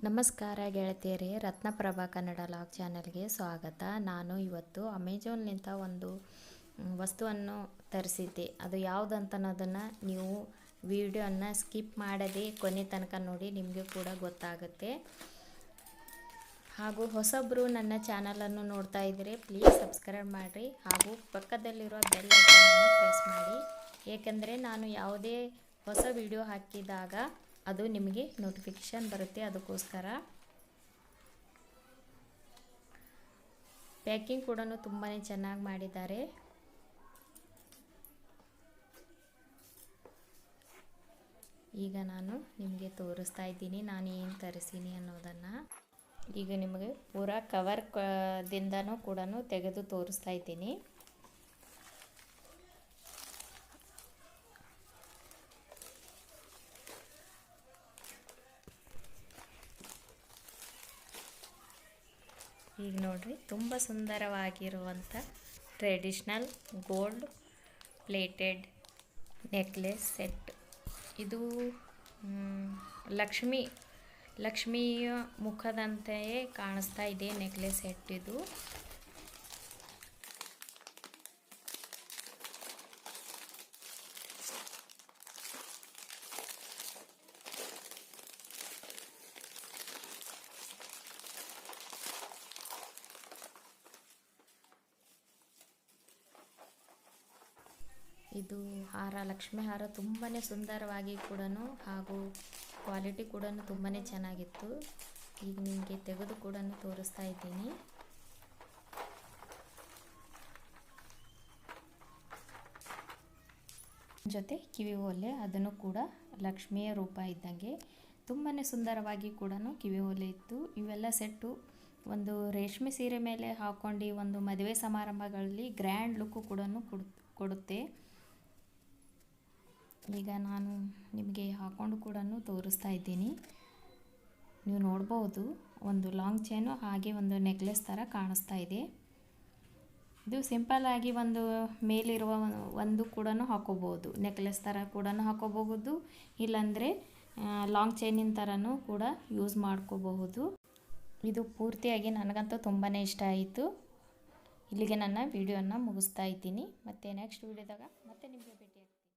ನಮಸ್ಕಾರ ಗೆಳತಿಯರೇ, ರತ್ನಪ್ರಭಾ ಕನ್ನಡ ಲಾಗ್ ಚಾನಲ್ಗೆ ಸ್ವಾಗತ. ನಾನು ಇವತ್ತು ಅಮೆಜಾನ್ನಿಂದ ಒಂದು ವಸ್ತುವನ್ನು ತರಿಸಿದ್ದೆ. ಅದು ಯಾವುದಂತ ಅನ್ನೋದನ್ನು ನೀವು ವಿಡಿಯೋನ ಸ್ಕಿಪ್ ಮಾಡದೆ ಕೊನೆ ತನಕ ನೋಡಿ, ನಿಮಗೆ ಕೂಡ ಗೊತ್ತಾಗುತ್ತೆ. ಹಾಗೂ ಹೊಸಬ್ರು ನನ್ನ ಚಾನಲನ್ನು ನೋಡ್ತಾ ಇದ್ದರೆ ಪ್ಲೀಸ್ ಸಬ್ಸ್ಕ್ರೈಬ್ ಮಾಡಿರಿ, ಹಾಗೂ ಪಕ್ಕದಲ್ಲಿರೋ ಬೆಲ್ ಐಕಾನನ್ನು ಪ್ರೆಸ್ ಮಾಡಿ. ಏಕೆಂದರೆ ನಾನು ಯಾವುದೇ ಹೊಸ ವಿಡಿಯೋ ಹಾಕಿದಾಗ ಅದು ನಿಮಗೆ ನೋಟಿಫಿಕೇಶನ್ ಬರುತ್ತೆ. ಅದಕ್ಕೋಸ್ಕರ ಪ್ಯಾಕಿಂಗ್ ಕೂಡ ತುಂಬಾ ಚೆನ್ನಾಗಿ ಮಾಡಿದ್ದಾರೆ. ಈಗ ನಾನು ನಿಮಗೆ ತೋರಿಸ್ತಾ ಇದ್ದೀನಿ ನಾನು ಏನು ತರಿಸೀನಿ ಅನ್ನೋದನ್ನು. ಈಗ ನಿಮಗೆ ಪೂರಾ ಕವರ್ ದಿಂದನೂ ಕೂಡ ತೆಗೆದು ತೋರಿಸ್ತಾ ಇದ್ದೀನಿ. ಈಗ ನೋಡ್ರಿ, ತುಂಬ ಸುಂದರವಾಗಿರುವಂಥ traditional gold plated necklace set. ಇದು ಲಕ್ಷ್ಮಿಯ ಮುಖದಂತೆಯೇ ಕಾಣಿಸ್ತಾ ಇದೆ ನೆಕ್ಲೆಸ್ ಸೆಟ್ ಇದು. ಇದು ಹಾರ, ಲಕ್ಷ್ಮಿ ಹಾರ ತುಂಬಾ ಸುಂದರವಾಗಿ ಕೂಡ ಹಾಗೂ ಕ್ವಾಲಿಟಿ ಕೂಡ ತುಂಬಾ ಚೆನ್ನಾಗಿತ್ತು. ಈಗ ನಿಮಗೆ ತೆಗೆದು ಕೂಡ ತೋರಿಸ್ತಾ ಇದ್ದೀನಿ. ಜೊತೆ ಕಿವಿ ಓಲೆ, ಅದನ್ನು ಕೂಡ ಲಕ್ಷ್ಮಿಯ ರೂಪ ಇದ್ದಂಗೆ ತುಂಬಾ ಸುಂದರವಾಗಿ ಕೂಡ ಕಿವಿ ಓಲೆ ಇತ್ತು. ಇವೆಲ್ಲ ಸೆಟ್ಟು ಒಂದು ರೇಷ್ಮೆ ಸೀರೆ ಮೇಲೆ ಹಾಕ್ಕೊಂಡು ಒಂದು ಮದುವೆ ಸಮಾರಂಭಗಳಲ್ಲಿ ಗ್ರ್ಯಾಂಡ್ ಲುಕ್ಕು ಕೂಡ ಕೊಡುತ್ತೆ. ಈಗ ನಾನು ನಿಮಗೆ ಹಾಕ್ಕೊಂಡು ಕೂಡ ತೋರಿಸ್ತಾ ಇದ್ದೀನಿ. ನೀವು ನೋಡ್ಬೋದು, ಒಂದು ಲಾಂಗ್ ಚೈನು ಹಾಗೆ ಒಂದು ನೆಕ್ಲೆಸ್ ಥರ ಕಾಣಿಸ್ತಾ ಇದೆ. ಇದು ಸಿಂಪಲ್ಲಾಗಿ ಒಂದು ಮೇಲಿರುವ ಒಂದು ಕೂಡ ಹಾಕೋಬೋದು, ನೆಕ್ಲೆಸ್ ಥರ ಕೂಡ ಹಾಕೋಬಹುದು, ಇಲ್ಲಾಂದರೆ ಲಾಂಗ್ ಚೈನಿನ ಥರನೂ ಕೂಡ ಯೂಸ್ ಮಾಡ್ಕೋಬಹುದು. ಇದು ಪೂರ್ತಿಯಾಗಿ ನನಗಂತೂ ತುಂಬಾ ಇಷ್ಟ ಆಯಿತು. ಇಲ್ಲಿಗೆ ನನ್ನ ವಿಡಿಯೋನ ಮುಗಿಸ್ತಾ ಇದ್ದೀನಿ. ಮತ್ತು ನೆಕ್ಸ್ಟ್ ವಿಡಿಯೋದಾಗ ಮತ್ತೆ ನಿಮಗೆ ಭೇಟಿ